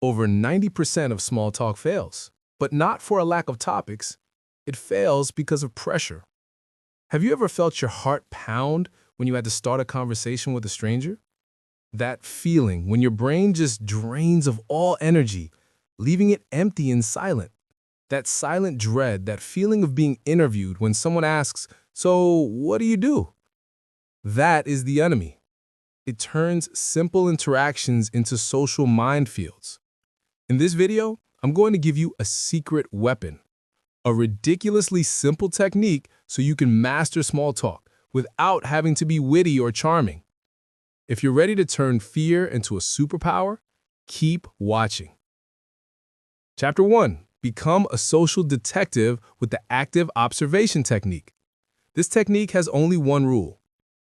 Over 90% of small talk fails, but not for a lack of topics. It fails because of pressure. Have you ever felt your heart pound when you had to start a conversation with a stranger? That feeling when your brain just drains of all energy, leaving it empty and silent. That silent dread, that feeling of being interviewed when someone asks, "So, what do you do?" That is the enemy. It turns simple interactions into social minefields. In this video, I'm going to give you a secret weapon, a ridiculously simple technique so you can master small talk without having to be witty or charming. If you're ready to turn fear into a superpower, keep watching. Chapter 1. Become a social detective with the active observation technique. This technique has only one rule.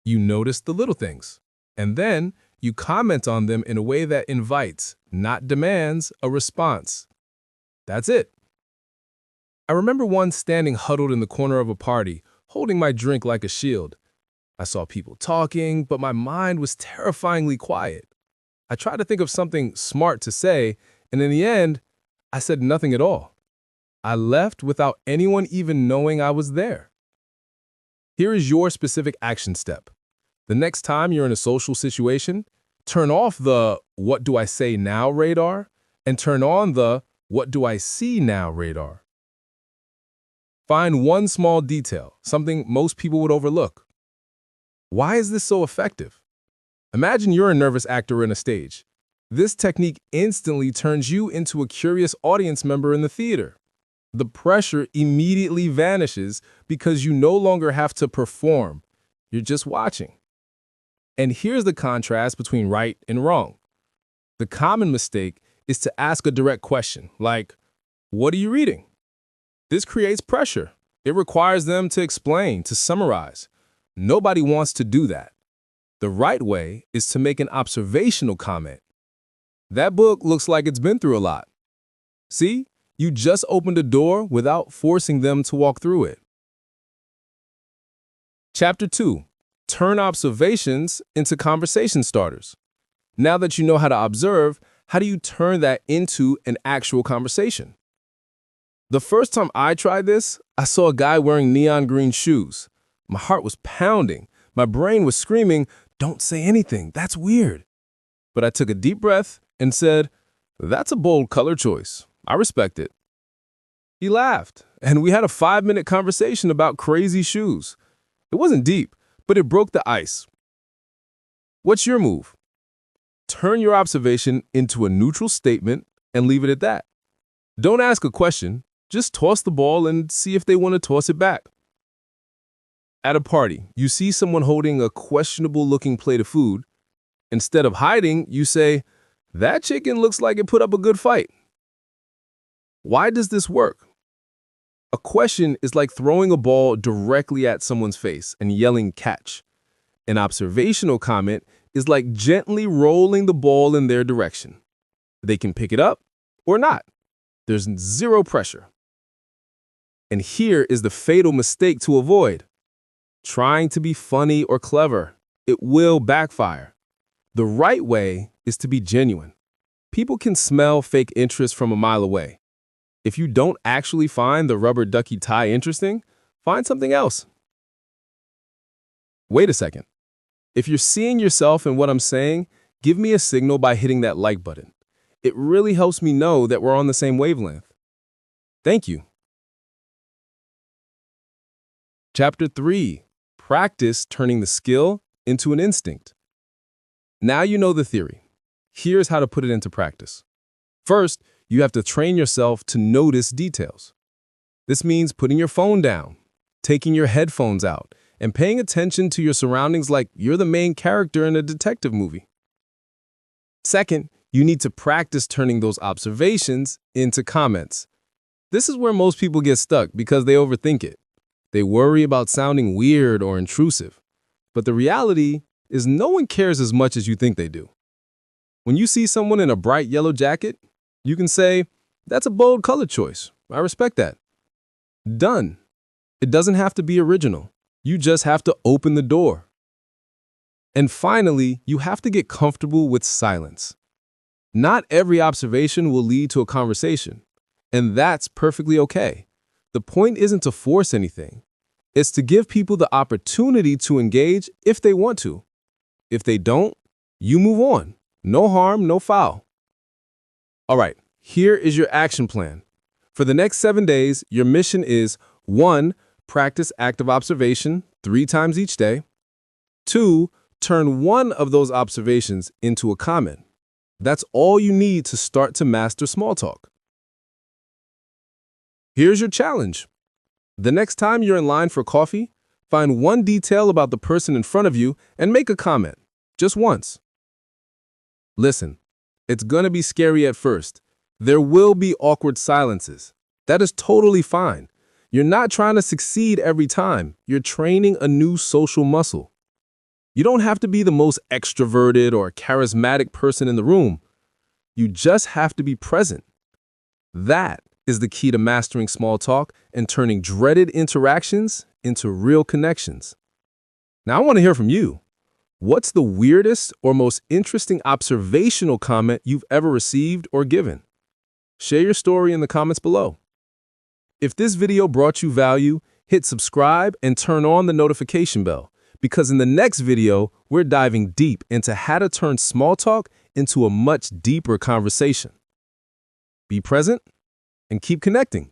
You notice the little things, and then you comment on them in a way that invites, not demands, a response. That's it. I remember once standing huddled in the corner of a party, holding my drink like a shield. I saw people talking, but my mind was terrifyingly quiet. I tried to think of something smart to say, and in the end, I said nothing at all. I left without anyone even knowing I was there. Here is your specific action step. The next time you're in a social situation, turn off the "what do I say now" radar and turn on the "what do I see now" radar. Find one small detail, something most people would overlook. Why is this so effective? Imagine you're a nervous actor in a stage. This technique instantly turns you into a curious audience member in the theater. The pressure immediately vanishes because you no longer have to perform. You're just watching. And here's the contrast between right and wrong. The common mistake is to ask a direct question, like, "What are you reading?" This creates pressure. It requires them to explain, to summarize. Nobody wants to do that. The right way is to make an observational comment. "That book looks like it's been through a lot." See, you just opened a door without forcing them to walk through it. Chapter 2. Turn observations into conversation starters. Now that you know how to observe, how do you turn that into an actual conversation? The first time I tried this, I saw a guy wearing neon green shoes. My heart was pounding. My brain was screaming, "Don't say anything, that's weird." But I took a deep breath and said, "That's a bold color choice. I respect it." He laughed, and we had a 5-minute conversation about crazy shoes. It wasn't deep, but it broke the ice. What's your move? Turn your observation into a neutral statement and leave it at that. Don't ask a question, just toss the ball and see if they want to toss it back. At a party, you see someone holding a questionable-looking plate of food. Instead of hiding, you say, "That chicken looks like it put up a good fight." Why does this work? A question is like throwing a ball directly at someone's face and yelling "catch." An observational comment is like gently rolling the ball in their direction. They can pick it up or not. There's zero pressure. And here is the fatal mistake to avoid. Trying to be funny or clever. It will backfire. The right way is to be genuine. People can smell fake interest from a mile away. If you don't actually find the rubber ducky tie interesting, find something else. Wait a second. If you're seeing yourself in what I'm saying, give me a signal by hitting that like button. It really helps me know that we're on the same wavelength. Thank you. Chapter 3. Practice turning the skill into an instinct. Now you know the theory. Here's how to put it into practice. First, you have to train yourself to notice details. This means putting your phone down, taking your headphones out, and paying attention to your surroundings like you're the main character in a detective movie. Second, you need to practice turning those observations into comments. This is where most people get stuck because they overthink it. They worry about sounding weird or intrusive. But the reality is no one cares as much as you think they do. When you see someone in a bright yellow jacket, you can say, "That's a bold color choice. I respect that." Done. It doesn't have to be original. You just have to open the door. And finally, you have to get comfortable with silence. Not every observation will lead to a conversation, and that's perfectly okay. The point isn't to force anything. It's to give people the opportunity to engage if they want to. If they don't, you move on. No harm, no foul. All right, here is your action plan. For the next 7 days, your mission is 1. Practice active observation 3 times each day. 2. Turn one of those observations into a comment. That's all you need to start to master small talk. Here's your challenge. The next time you're in line for coffee, find one detail about the person in front of you and make a comment, just once. Listen, it's gonna be scary at first. There will be awkward silences. That is totally fine. You're not trying to succeed every time. You're training a new social muscle. You don't have to be the most extroverted or charismatic person in the room. You just have to be present. That is the key to mastering small talk and turning dreaded interactions into real connections. Now, I want to hear from you. What's the weirdest or most interesting observational comment you've ever received or given? Share your story in the comments below. If this video brought you value, hit subscribe and turn on the notification bell, because in the next video, we're diving deep into how to turn small talk into a much deeper conversation. Be present and keep connecting.